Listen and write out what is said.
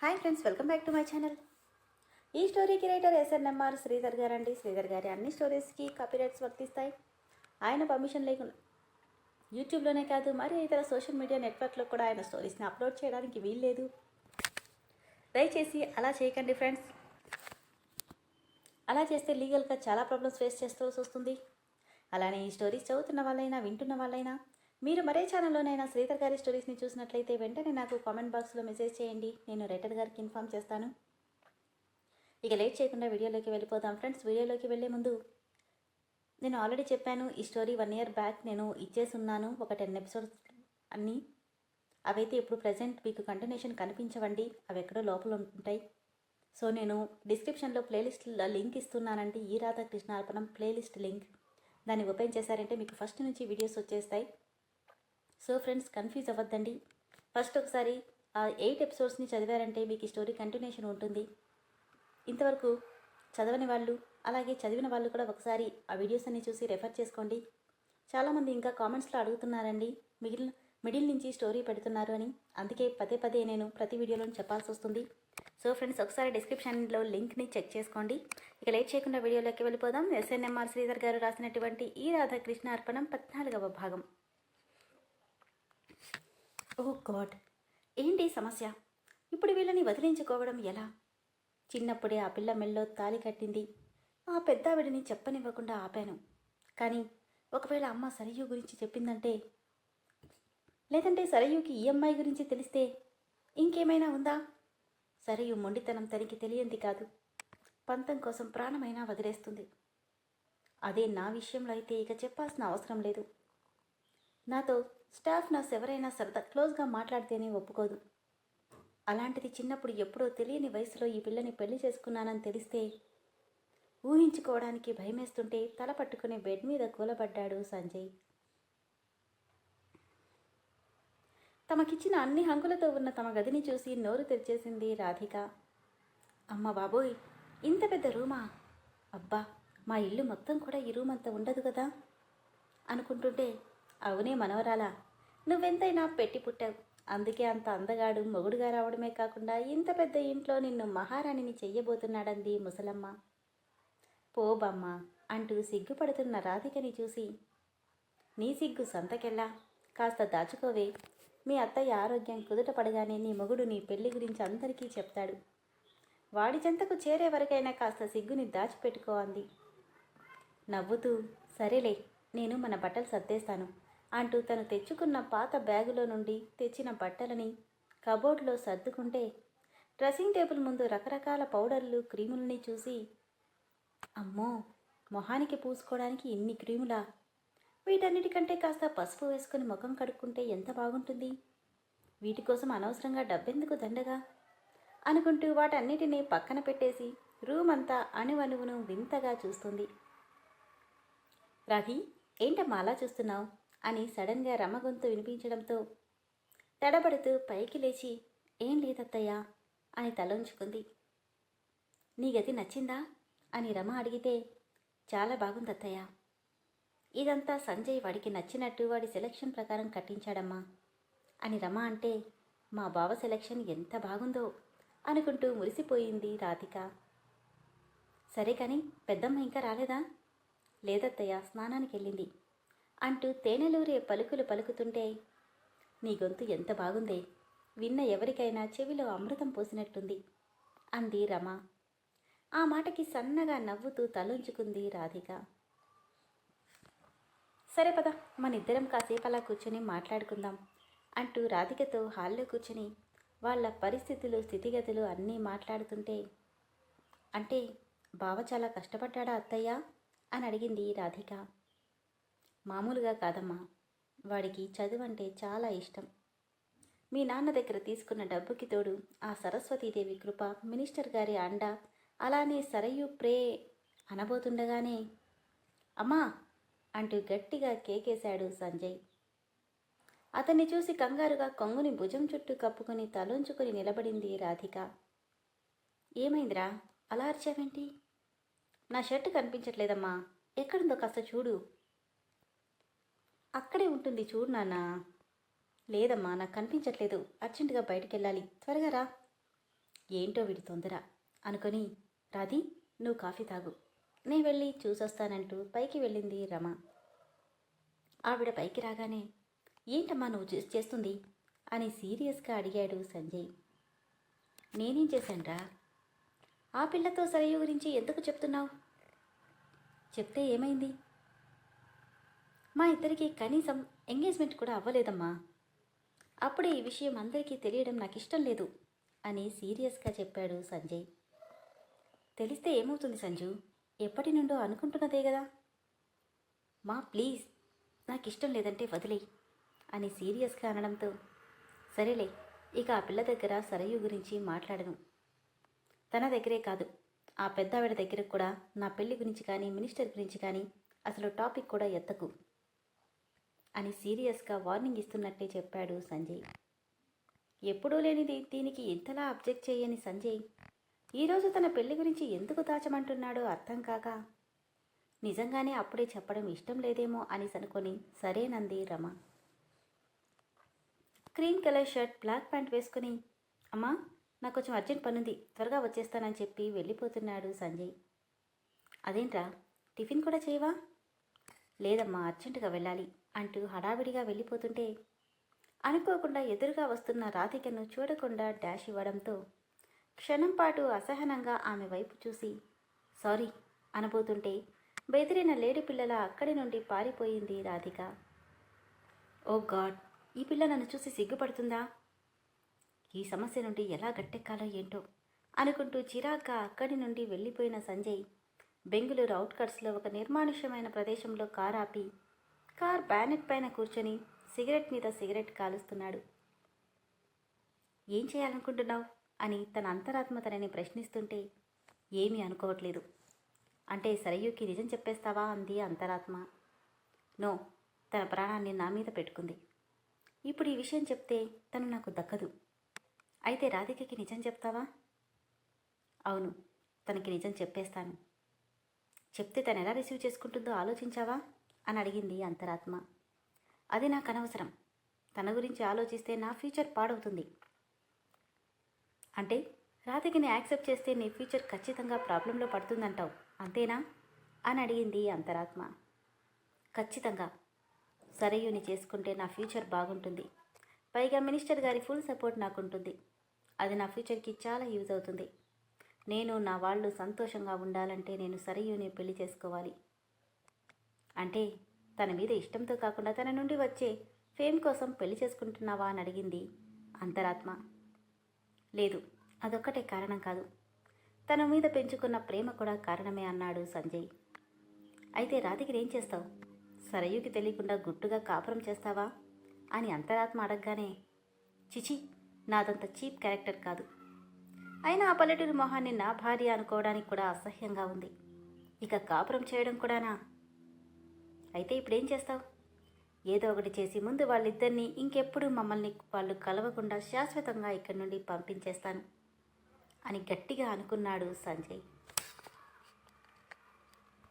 Hi friends, welcome back to my channel. ఈ స్టోరీకి writer SNMR Sridhar గారు అండి. శ్రీధర్ గారి అన్ని స్టోరీస్కి కాపీరైట్స్ వర్తిస్తాయి. ఆయన పర్మిషన్ లేకుండా యూట్యూబ్లోనే కాదు, మరి ఇతర సోషల్ మీడియా నెట్వర్క్లో కూడా ఆయన స్టోరీస్ని అప్లోడ్ చేయడానికి వీల్లేదు. దయచేసి అలా చేయకండి ఫ్రెండ్స్. అలా చేస్తే లీగల్గా చాలా ప్రాబ్లమ్స్ ఫేస్ చేస్తూ వస్తుంది. అలానే ఈ స్టోరీస్ చదువుతున్న వాళ్ళైనా వింటున్న వాళ్ళైనా మీరు మరే ఛానల్లోనైనా శ్రీధర్ గారి స్టోరీస్ని చూసినట్లయితే వెంటనే నాకు కామెంట్ బాక్స్లో మెసేజ్ చేయండి. నేను రైటర్ గారికి ఇన్ఫామ్ చేస్తాను. ఇక లేట్ చేయకుండా వీడియోలోకి వెళ్ళిపోదాం ఫ్రెండ్స్. వీడియోలోకి వెళ్ళే ముందు నేను ఆల్రెడీ చెప్పాను, ఈ స్టోరీ 1 year బ్యాక్ నేను ఇచ్చేసున్నాను, ఒక 10 episodes అన్నీ. అవైతే ఇప్పుడు ప్రజెంట్ మీకు కంటిన్యూషన్ కనిపించవండి, అవి ఎక్కడో లోపల ఉంటాయి. సో నేను డిస్క్రిప్షన్లో ప్లేలిస్ట్ లింక్ ఇస్తున్నానండి. ఈ రాధాకృష్ణ అర్పణం ప్లేలిస్ట్ లింక్. దాన్ని ఓపెన్ చేశారంటే మీకు ఫస్ట్ నుంచి వీడియోస్ వచ్చేస్తాయి. సో ఫ్రెండ్స్, కన్ఫ్యూజ్ అవ్వద్దండి. ఫస్ట్ ఒకసారి ఆ 8 episodes చదివారంటే మీకు ఈ స్టోరీ కంటిన్యూషన్ ఉంటుంది. ఇంతవరకు చదవని వాళ్ళు అలాగే చదివిన వాళ్ళు కూడా ఒకసారి ఆ వీడియోస్ అన్ని చూసి రెఫర్ చేసుకోండి. చాలామంది ఇంకా కామెంట్స్లో అడుగుతున్నారండి, మిడిల్ నుంచి స్టోరీ పెడుతున్నారు అని. అందుకే పదే పదే నేను ప్రతి వీడియోలో చెప్పాల్సి వస్తుంది. సో ఫ్రెండ్స్, ఒకసారి డిస్క్రిప్షన్లో లింక్ని చెక్ చేసుకోండి. ఇక లేట్ చేయకుండా వీడియోలోకి వెళ్ళిపోదాం. ఎస్ఎన్ఎంఆర్ శ్రీధర్ గారు రాసినటువంటి ఈ రాధాకృష్ణ అర్పణం 14వ భాగం. ఓ గాడ్, ఏంటి సమస్య? ఇప్పుడు వీళ్ళని వదిలించుకోవడం ఎలా? చిన్నప్పుడే ఆ పిల్ల మెల్లో తాళి కట్టింది. ఆ పెద్దావిడిని చెప్పనివ్వకుండా ఆపాను. కానీ ఒకవేళ అమ్మ సరయూ గురించి చెప్పిందంటే, లేదంటే సరయూకి ఈ అమ్మాయి గురించి తెలిస్తే ఇంకేమైనా ఉందా? సరయూ మొండితనం తనకి తెలియంది కాదు. పంతం కోసం ప్రాణమైనా వదిలేస్తుంది. అదే నా విషయంలో అయితే ఇక చెప్పాల్సిన అవసరం లేదు. నాతో స్టాఫ్ నర్స్ ఎవరైనా సరదా క్లోజ్గా మాట్లాడితేనే ఒప్పుకోదు. అలాంటిది చిన్నప్పుడు ఎప్పుడో తెలియని వయసులో ఈ పిల్లని పెళ్లి చేసుకున్నానని తెలిస్తే ఊహించుకోవడానికి భయమేస్తుంటే తల పట్టుకుని బెడ్ మీద కూలబడ్డాడు సంజయ్. తమకిచ్చిన అన్ని హంగులతో ఉన్న తమ గదిని చూసి నోరు తెరిచేసింది రాధిక. అమ్మ బాబోయ్, ఇంత పెద్ద రూమా? అబ్బా, మా ఇల్లు మొత్తం కూడా ఈ రూమ్ అంతా ఉండదు కదా అనుకుంటుంటే, అవునే మనవరాలా, నువ్వెంతైనా పెట్టి పుట్టావు. అందుకే అంత అందగాడు మొగుడుగా రావడమే కాకుండా ఇంత పెద్ద ఇంట్లో నిన్ను మహారాణిని చెయ్యబోతున్నాడంది ముసలమ్మ. పోబమ్మ అంటూ సిగ్గుపడుతున్న రాధికని చూసి, నీ సిగ్గు సంతకెళ్ళా, కాస్త దాచుకోవే. మీ అత్తయ్య ఆరోగ్యం కుదుట పడగానే నీ మొగుడు నీ పెళ్లి గురించి అందరికీ చెప్తాడు. వాడి చెంతకు చేరే వరకైనా కాస్త సిగ్గుని దాచిపెట్టుకో అంది. నవ్వుతూ, సరేలే, నేను మన బట్టలు సర్దేస్తాను అంటూ తను తెచ్చుకున్న పాత బ్యాగులో నుండి తెచ్చిన బట్టలని కబోర్డ్లో సర్దుకుంటే, డ్రెస్సింగ్ టేబుల్ ముందు రకరకాల పౌడర్లు క్రీములని చూసి, అమ్మో, మొహానికి పూసుకోవడానికి ఇన్ని క్రీములా? వీటన్నిటికంటే కాస్త పసుపు వేసుకుని ముఖం కడుక్కుంటే ఎంత బాగుంటుంది. వీటి కోసం అనవసరంగా డబ్బెందుకు దండగా అనుకుంటూ వాటన్నిటినీ పక్కన పెట్టేసి రూమ్ అంతా అణువణువును వింతగా చూస్తుంది. రాధి, ఏంటమ్మా అలా చూస్తున్నావు అని సడన్గా రమ గొంతు వినిపించడంతో తడబడుతూ పైకి లేచి, ఏం లేదత్తయ్యా అని తలంచుకుంది. నీ గది నచ్చిందా అని రమ అడిగితే, చాలా బాగుందత్తయ్య. ఇదంతా సంజయ్ వాడికి నచ్చినట్టు వాడి సెలక్షన్ ప్రకారం కట్టించాడమ్మా అని రమ అంటే, మా బావ సెలక్షన్ ఎంత బాగుందో అనుకుంటూ మురిసిపోయింది రాధిక. సరే కానీ పెద్దమ్మ ఇంకా రాలేదా? లేదత్తయ్య, స్నానానికి వెళ్ళింది అంటూ తేనెలూరే పలుకులు పలుకుతుంటే, నీ గొంతు ఎంత బాగుందే, విన్న ఎవరికైనా చెవిలో అమృతం పోసినట్టుంది అంది రమ. ఆ మాటకి సన్నగా నవ్వుతూ తలుంచుకుంది రాధిక. సరే పద, మనిద్దరం కాసేపు అలా కూర్చొని మాట్లాడుకుందాం అంటూ రాధికతో హాల్లో కూర్చొని వాళ్ళ పరిస్థితులు స్థితిగతులు అన్నీ మాట్లాడుతుంటే, అంటే బావ చాలా కష్టపడ్డాడా అత్తయ్య అని అడిగింది రాధిక. మామూలుగా కాదమ్మా, వాడికి చదువు అంటే చాలా ఇష్టం. మీ నాన్న దగ్గర తీసుకున్న డబ్బుకి తోడు ఆ సరస్వతీదేవి కృప, మినిస్టర్ గారి అండ, అలానే సరయూ ప్రే అనబోతుండగానే, అమ్మా అంటూ గట్టిగా కేకేశాడు సంజయ్. అతన్ని చూసి కంగారుగా కొంగుని భుజం చుట్టూ కప్పుకొని తలొంచుకొని నిలబడింది రాధిక. ఏమైందిరా, అలా అరిచావేంటి? నా షర్టు కనిపించట్లేదమ్మా, ఎక్కడుందో కాస్త చూడు. అక్కడే ఉంటుంది చూడు నాన్న. లేదమ్మా, నాకు కనిపించట్లేదు, అర్జెంటుగా బయటికి వెళ్ళాలి, త్వరగా రా ఏంటో వీడి తొందర అనుకొని, రాధి నువ్వు కాఫీ తాగు, నే వెళ్ళి చూసొస్తానంటూ పైకి వెళ్ళింది రమ. ఆవిడ పైకి రాగానే, ఏంటమ్మా నువ్వు చేస్తుంది అని సీరియస్గా అడిగాడు సంజయ్. నేనేం చేశానురా? ఆ పిల్లతో సరయు గురించి ఎందుకు చెప్తున్నావు? చెప్తే ఏమైంది? మా ఇద్దరికి కనీసం ఎంగేజ్మెంట్ కూడా అవ్వలేదమ్మా. అప్పుడే ఈ విషయం అందరికీ తెలియడం నాకు ఇష్టం లేదు అని సీరియస్గా చెప్పాడు సంజయ్. తెలిస్తే ఏమవుతుంది సంజు? ఎప్పటి నుండో అనుకుంటున్నదే కదా. మా ప్లీజ్, నాకు ఇష్టం లేదంటే వదిలేయి అని సీరియస్గా అనడంతో, సరేలే, ఇక ఆ పిల్ల దగ్గర సరయు గురించి మాట్లాడను. తన దగ్గరే కాదు, ఆ పెద్దావిడ దగ్గరకు కూడా నా పెళ్లి గురించి కానీ మినిస్టర్ గురించి కానీ అసలు టాపిక్ కూడా ఎత్తకు అని సీరియస్గా వార్నింగ్ ఇస్తున్నట్టే చెప్పాడు సంజయ్. ఎప్పుడూ లేనిది దీనికి ఇంతలా అబ్జెక్ట్ చేయని సంజయ్ ఈరోజు తన పెళ్లి గురించి ఎందుకు దాచమంటున్నాడో అర్థం కాక, నిజంగానే అప్పుడే చెప్పడం ఇష్టం లేదేమో అని అనుకొని సరేనంది Rama. Cream colour shirt, black pant వేసుకుని, అమ్మా నాకు కొంచెం అర్జెంట్ పనుంది, త్వరగా వచ్చేస్తానని చెప్పి వెళ్ళిపోతున్నాడు సంజయ్. అదేంట్రా, టిఫిన్ కూడా చేయవా? లేదమ్మా, అర్జెంటుగా వెళ్ళాలి అంటూ హడావిడిగా వెళ్ళిపోతుంటే అనుకోకుండా ఎదురుగా వస్తున్న రాధికను చూడకుండా డాష్ ఇవ్వడంతో క్షణం పాటు అసహనంగా ఆమె వైపు చూసి సారీ అనబోతుంటే బెదిరిన లేడి పిల్లల అక్కడి నుండి పారిపోయింది రాధిక. ఓ గాడ్, ఈ పిల్ల నన్ను చూసి సిగ్గుపడుతుందా? ఈ సమస్య నుండి ఎలా గట్టెక్కాలో ఏంటో అనుకుంటూ చిరాగ్గా అక్కడి నుండి వెళ్ళిపోయిన సంజయ్ బెంగుళూరు అవుట్కట్స్లో ఒక నిర్మానుష్యమైన ప్రదేశంలో కార్ ఆపి కార్ బ్యానెట్ పైన కూర్చొని సిగరెట్ మీద సిగరెట్ కాలుస్తున్నాడు. ఏం చేయాలనుకుంటున్నావు అని తన అంతరాత్మ తనని ప్రశ్నిస్తుంటే ఏమీ అనుకోవట్లేదు. అంటే సరయుకి నిజం చెప్పేస్తావా అంది అంతరాత్మ. నో, తన ప్రాణాన్ని నా మీద పెట్టుకుంది. ఇప్పుడు ఈ విషయం చెప్తే తను నాకు దక్కదు. అయితే రాధికకి నిజం చెప్తావా? అవును, తనకి నిజం చెప్పేస్తాను. చెప్తే తను ఎలా రిసీవ్ చేసుకుంటుందో ఆలోచించావా అని అడిగింది అంతరాత్మ. అది నాకు అనవసరం. తన గురించి ఆలోచిస్తే నా ఫ్యూచర్ పాడవుతుంది. అంటే రాధికని యాక్సెప్ట్ చేస్తే నీ ఫ్యూచర్ ఖచ్చితంగా ప్రాబ్లంలో పడుతుందంటావు, అంతేనా అని అడిగింది అంతరాత్మ. ఖచ్చితంగా. సరయుని చేసుకుంటే నా ఫ్యూచర్ బాగుంటుంది. పైగా మినిస్టర్ గారి ఫుల్ సపోర్ట్ నాకుంటుంది. అది నా ఫ్యూచర్కి చాలా యూజ్ అవుతుంది. నేను నా వాళ్ళు సంతోషంగా ఉండాలంటే నేను సరయుని పెళ్లి చేసుకోవాలి. అంటే తన మీద ఇష్టంతో కాకుండా తన నుండి వచ్చే ఫేమ్ కోసం పెళ్లి చేసుకుంటున్నావా అని అడిగింది అంతరాత్మ. లేదు, అదొక్కటే కారణం కాదు, తన మీద పెంచుకున్న ప్రేమ కూడా కారణమే అన్నాడు సంజయ్. అయితే రాధికని ఏం చేస్తావు? సరయుకి తెలియకుండా గుట్టుగా కాపురం చేస్తావా అని అంతరాత్మ అడగగానే, చిచి, నాదంత చీప్ క్యారెక్టర్ కాదు. అయినా ఆ పల్లెటూరి మొహాన్ని నా భార్య అనుకోవడానికి కూడా అసహ్యంగా ఉంది. ఇక కాపురం చేయడం కూడానా? అయితే ఇప్పుడేం చేస్తావు? ఏదో ఒకటి చేసి ముందు వాళ్ళిద్దరినీ ఇంకెప్పుడు మమ్మల్ని వాళ్ళు కలవకుండా శాశ్వతంగా ఇక్కడి నుండి పంపించేస్తాను అని గట్టిగా అనుకున్నాడు సంజయ్.